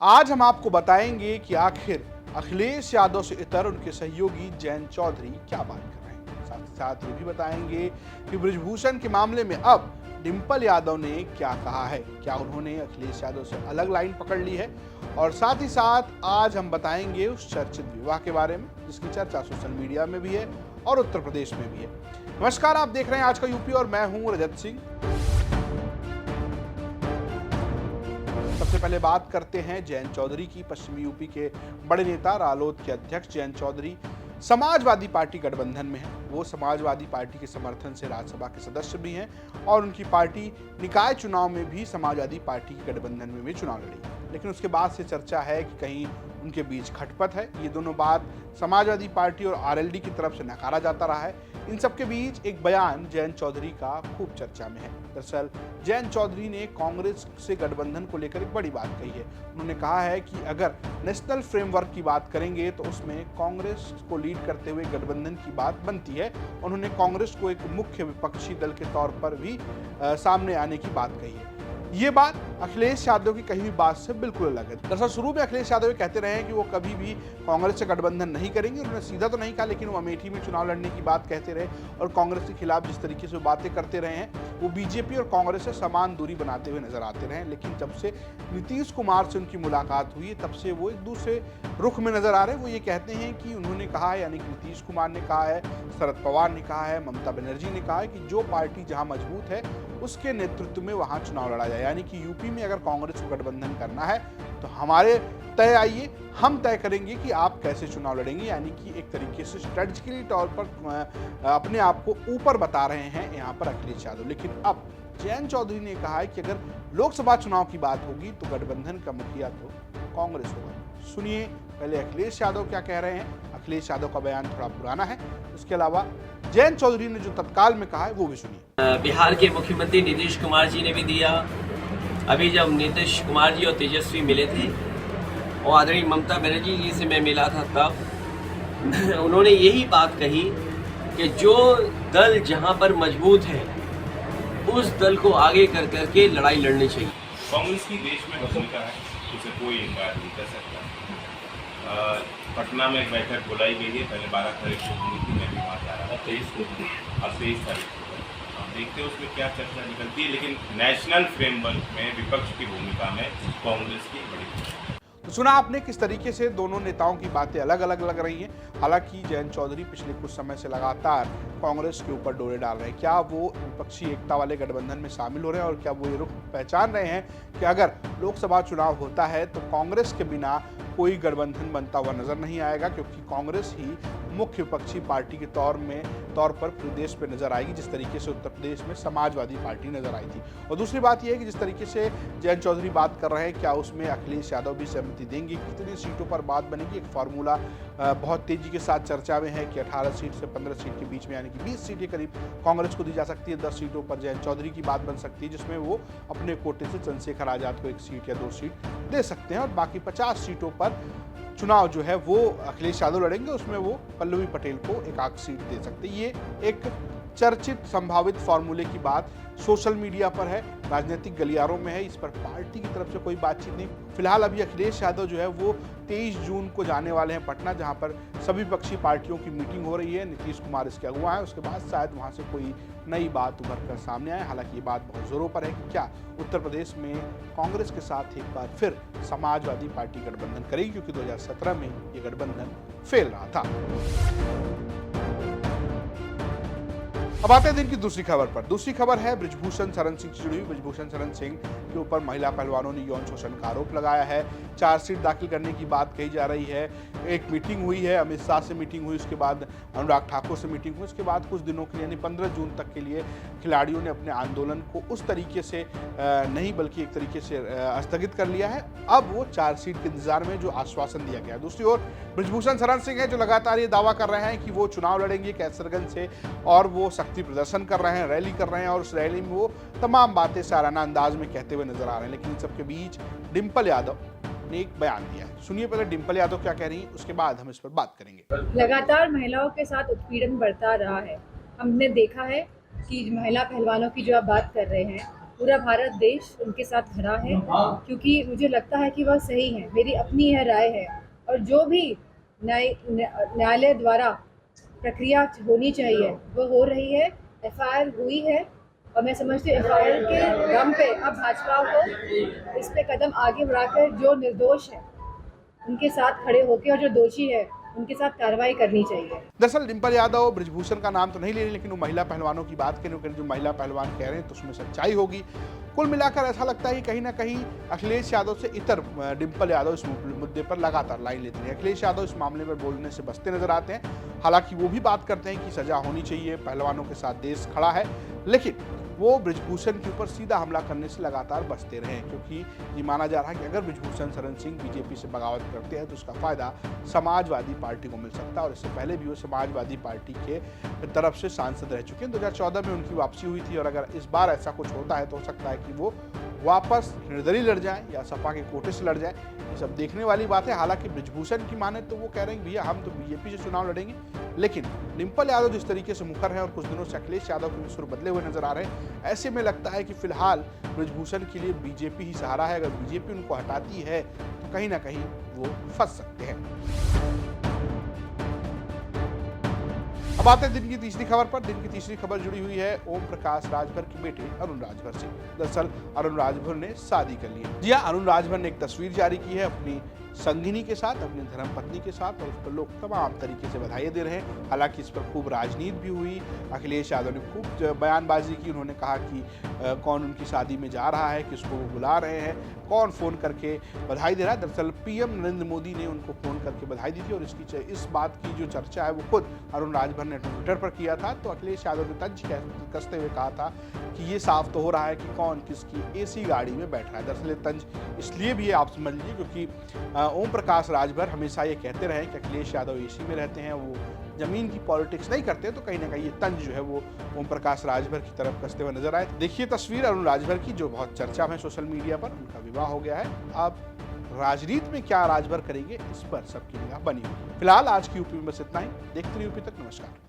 आज हम आपको बताएंगे कि आखिर अखिलेश यादव से इतर उनके सहयोगी जयंत चौधरी क्या बात कर रहे हैं। साथ ही साथ ये भी बताएंगे कि बृजभूषण के मामले में अब डिंपल यादव ने क्या कहा है, क्या उन्होंने अखिलेश यादव से अलग लाइन पकड़ ली है। और साथ ही साथ आज हम बताएंगे उस चर्चित विवाह के बारे में जिसकी चर्चा सोशल मीडिया में भी है और उत्तर प्रदेश में भी है। नमस्कार, आप देख रहे हैं आज का यूपी और मैं हूं रजत सिंह। सबसे पहले बात करते हैं जयंत चौधरी की। पश्चिमी यूपी के बड़े नेता रालोद के अध्यक्ष जयंत चौधरी समाजवादी पार्टी गठबंधन में है। वो समाजवादी पार्टी के समर्थन से राज्यसभा के सदस्य भी हैं और उनकी पार्टी निकाय चुनाव में भी समाजवादी पार्टी के गठबंधन में भी चुनाव लड़ी। लेकिन उसके बाद से चर्चा है कि कहीं उनके बीच खटपट है। ये दोनों बात समाजवादी पार्टी और आरएलडी की तरफ से नकारा जाता रहा है। इन सबके बीच एक बयान जयंत चौधरी का खूब चर्चा में है। दरअसल जयंत चौधरी ने कांग्रेस से गठबंधन को लेकर एक बड़ी बात कही है। उन्होंने कहा है कि अगर नेशनल फ्रेमवर्क की बात करेंगे तो उसमें कांग्रेस को लीड करते हुए गठबंधन की बात बनती है। उन्होंने कांग्रेस को एक मुख्य विपक्षी दल के तौर पर भी सामने आने की बात कही है। ये बात अखिलेश यादव की कही हुई बात से बिल्कुल अलग है। दरअसल शुरू में अखिलेश यादव कहते रहे हैं कि वो कभी भी कांग्रेस से गठबंधन नहीं करेंगे। उन्होंने सीधा तो नहीं कहा, लेकिन वो अमेठी में चुनाव लड़ने की बात कहते रहे और कांग्रेस के खिलाफ जिस तरीके से बातें करते रहे हैं वो बीजेपी और कांग्रेस से समान दूरी बनाते हुए नजर आते रहे। लेकिन जब से नीतीश कुमार से उनकी मुलाकात हुई तब से वो एक दूसरे रुख में नजर आ रहे हैं। वो ये कहते हैं कि उन्होंने कहा है, यानी कि नीतीश कुमार ने कहा है, शरद पवार ने कहा है, ममता बनर्जी ने कहा है कि जो पार्टी जहां मजबूत है उसके नेतृत्व में वहां चुनाव लड़ा जाए। यानी कि यूपी में अगर कांग्रेस को गठबंधन करना है तो हमारे तय आइए, हम तय करेंगे कि आप कैसे चुनाव लड़ेंगे। यानी कि एक तरीके से स्ट्रेटजिकली तौर पर अपने आप को ऊपर बता रहे हैं यहाँ पर अखिलेश यादव। लेकिन अब जयंत चौधरी ने कहा है कि अगर लोकसभा चुनाव की बात होगी तो गठबंधन का मुखिया तो कांग्रेस होगा। सुनिए पहले अखिलेश यादव क्या कह रहे हैं। अखिलेश यादव का बयान थोड़ा पुराना है, उसके अलावा जयंत चौधरी ने जो तत्काल में कहा है वो भी सुनिए। बिहार के मुख्यमंत्री नीतीश कुमार जी ने भी दिया। अभी जब नीतीश कुमार जी और तेजस्वी मिले थे और आदरणीय ममता बनर्जी जी से मैं मिला था तब उन्होंने यही बात कही कि जो दल जहां पर मजबूत है उस दल को आगे कर करके लड़ाई लड़नी चाहिए। कांग्रेस की देश में भूमिका है, उसे कोई इनकार नहीं कर सकता। पटना में एक बैठक बुलाई गई है, पहले 12 तारीख को हुई थी, मैं भी वहाँ जा रहा था। 23 तारीख को हम देखते हैं उसमें क्या चर्चा निकलती है। लेकिन नेशनल फ्रेमवर्क में विपक्ष की भूमिका में कांग्रेस की बड़ी। तो सुना आपने किस तरीके से दोनों नेताओं की बातें अलग अलग लग रही हैं। हालांकि जयंत चौधरी पिछले कुछ समय से लगातार कांग्रेस के ऊपर डोरे डाल रहे हैं। क्या वो विपक्षी एकता वाले गठबंधन में शामिल हो रहे हैं और क्या वो ये रुख पहचान रहे हैं कि अगर लोकसभा चुनाव होता है तो कांग्रेस के बिना कोई गठबंधन बनता हुआ नजर नहीं आएगा, क्योंकि कांग्रेस ही मुख्य विपक्षी पार्टी के तौर पर प्रदेश पे नजर आएगी, जिस तरीके से उत्तर प्रदेश में समाजवादी पार्टी नजर आई थी। और दूसरी बात यह है कि जिस तरीके से जयंत चौधरी बात कर रहे हैं, क्या उसमें अखिलेश यादव भी सहमति देंगे, कितनी सीटों पर बात बनेगी। एक फार्मूला बहुत तेजी के साथ चर्चा में है कि 18 सीट से 15 सीट के बीच में, यानी कि 20 सीटें करीब कांग्रेस को दी जा सकती है। 10 सीटों पर जयंत चौधरी की बात बन सकती है, जिसमें वो अपने कोटे से चंद्रशेखर आजाद को 1 सीट या 2 सीट दे सकते हैं और बाकी 50 सीटों पर चुनाव जो है वो अखिलेश यादव लड़ेंगे, उसमें वो पल्लवी पटेल को 1 सीट दे सकते हैं। ये एक चर्चित संभावित फॉर्मूले की बात सोशल मीडिया पर है, राजनीतिक गलियारों में है। इस पर पार्टी की तरफ से कोई बातचीत नहीं। फिलहाल अभी अखिलेश यादव जो है वो 23 जून को जाने वाले हैं पटना, जहां पर सभी विपक्षी पार्टियों की मीटिंग हो रही है। नीतीश कुमार इसके अगुवा है। उसके बाद शायद वहां से कोई नई बात उभर कर सामने आए। हालांकि ये बात बहुत जोरों पर है कि क्या उत्तर प्रदेश में कांग्रेस के साथ एक बार फिर समाजवादी पार्टी गठबंधन करेगी, क्योंकि 2017 में ये गठबंधन फेल रहा था। अब आते हैं दिन की दूसरी खबर पर। दूसरी खबर है बृजभूषण शरण सिंह से जुड़ी हुई। बृजभूषण शरण सिंह के ऊपर महिला पहलवानों ने यौन शोषण का आरोप लगाया है। चार्जशीट दाखिल करने की बात कही जा रही है। एक मीटिंग हुई है, अमित शाह से मीटिंग हुई, उसके बाद अनुराग ठाकुर से मीटिंग हुई। उसके बाद कुछ दिनों के लिए यानी 15 जून तक के लिए खिलाड़ियों ने अपने आंदोलन को उस तरीके से नहीं बल्कि एक तरीके से स्थगित कर लिया है। अब वो चार्जशीट के इंतजार में जो आश्वासन दिया गया। दूसरी ओर बृजभूषण शरण सिंह है जो लगातार ये दावा कर रहे हैं कि वो चुनाव लड़ेंगे कैसरगंज से और वो शक्ति प्रदर्शन कर रहे हैं, रैली कर रहे हैं और उस रैली में वो तमाम बातें साराना अंदाज में कहते हुए नजर आ रहे हैं। लेकिन इन सबके बीच डिंपल यादव ने एक बयान दिया है। सुनिए पहले डिंपल यादव क्या कह रही हैं, उसके बाद हम इस पर बात करेंगे। लगातार महिलाओं के साथ उत्पीड़न बढ़ता रहा है। हमने देखा है कि महिला पहलवानों की जो आप बात कर रहे हैं पूरा भारत देश उनके साथ खड़ा है, क्योंकि मुझे लगता है कि वह सही है। मेरी अपनी यह राय है, और जो भी न्यायालय द्वारा प्रक्रिया होनी चाहिए वो हो रही है। एफआईआर हुई है, और मैं समझती हूँ एफआईआर के दम पे अब भाजपा को इस पे कदम आगे बढ़ाकर जो निर्दोष है उनके साथ खड़े होकर, और जो दोषी है उनके साथ कार्रवाई करनी चाहिए। दरअसल डिम्पल यादव ब्रिजभूषण का नाम तो नहीं ले रही, लेकिन वो महिला पहलवानों की बात करें, जो महिला पहलवान कह रहे हैं तो उसमें सच्चाई होगी। कुल मिलाकर ऐसा लगता है कि कहीं ना कहीं अखिलेश यादव से इतर डिम्पल यादव इस मुद्दे पर लगातार लाइन लेते हैं। अखिलेश यादव इस मामले में बोलने से बचते नजर आते हैं। हालांकि वो भी बात करते हैं कि सजा होनी चाहिए, पहलवानों के साथ देश खड़ा है, लेकिन वो ब्रिजभूषण के ऊपर सीधा हमला करने से लगातार बचते रहे, क्योंकि ये माना जा रहा है कि अगर ब्रिजभूषण शरण सिंह बीजेपी से बगावत करते हैं तो उसका फायदा समाजवादी पार्टी को मिल सकता है। और इससे पहले भी वो समाजवादी पार्टी के तरफ से सांसद रह चुके हैं। 2014 में उनकी वापसी हुई थी, और अगर इस बार ऐसा कुछ होता है तो हो सकता है कि वो वापस निर्दलीय लड़ जाएं या सपा के कोटे से लड़ जाएं। ये सब देखने वाली बात है। हालांकि ब्रिजभूषण की माने तो वो कह रहे हैं भैया हम तो बीजेपी से चुनाव लड़ेंगे, लेकिन डिम्पल यादव जिस तरीके से मुखर हैं और कुछ दिनों से अखिलेश यादव के सुर बदले हुए नजर आ रहे हैं, ऐसे में लगता है कि फिलहाल ब्रिजभूषण के लिए बीजेपी ही सहारा है। अगर बीजेपी उनको हटाती है तो कहीं ना कहीं वो फंस सकते हैं। अब आते हैं दिन की तीसरी खबर पर। दिन की तीसरी खबर जुड़ी हुई है ओम प्रकाश राजभर के बेटे अरुण राजभर से। दरअसल अरुण राजभर ने शादी कर ली है। जी हाँ, अरुण राजभर ने एक तस्वीर जारी की है अपनी संगिनी के साथ, अपनी धर्मपत्नी के साथ, और उस पर लोग तमाम तरीके से बधाई दे रहे हैं। हालांकि इस पर खूब राजनीति भी हुई। अखिलेश यादव ने खूब बयानबाजी की। उन्होंने कहा कि कौन उनकी शादी में जा रहा है, किसको वो बुला रहे हैं, कौन फ़ोन करके बधाई दे रहा है। दरअसल पीएम नरेंद्र मोदी ने उनको फ़ोन करके बधाई दी थी, और इस बात की जो चर्चा है वो खुद अरुण राजभर ने ट्विटर पर किया था। तो अखिलेश यादव ने तंज कसते हुए कहा था कि ये साफ तो हो रहा है कि कौन किसकी एसी गाड़ी में बैठा है। दरअसल तंज इसलिए भी आप समझ लीजिए क्योंकि ओम प्रकाश राजभर हमेशा ये कहते रहे कि अखिलेश यादव एसी में रहते हैं, वो जमीन की पॉलिटिक्स नहीं करते। तो कहीं ना कहीं ये तंज जो है वो ओम प्रकाश राजभर की तरफ कसते हुए नजर आए। देखिए तस्वीर अरुण राजभर की, जो बहुत चर्चा में सोशल मीडिया पर। उनका विवाह हो गया है। अब राजनीति में क्या राजभर करेंगे, इस पर सबकी निगाह बनी हुई है। फिलहाल आज की यूपी में बस इतना ही। देखते रहिए यूपी तक। नमस्कार।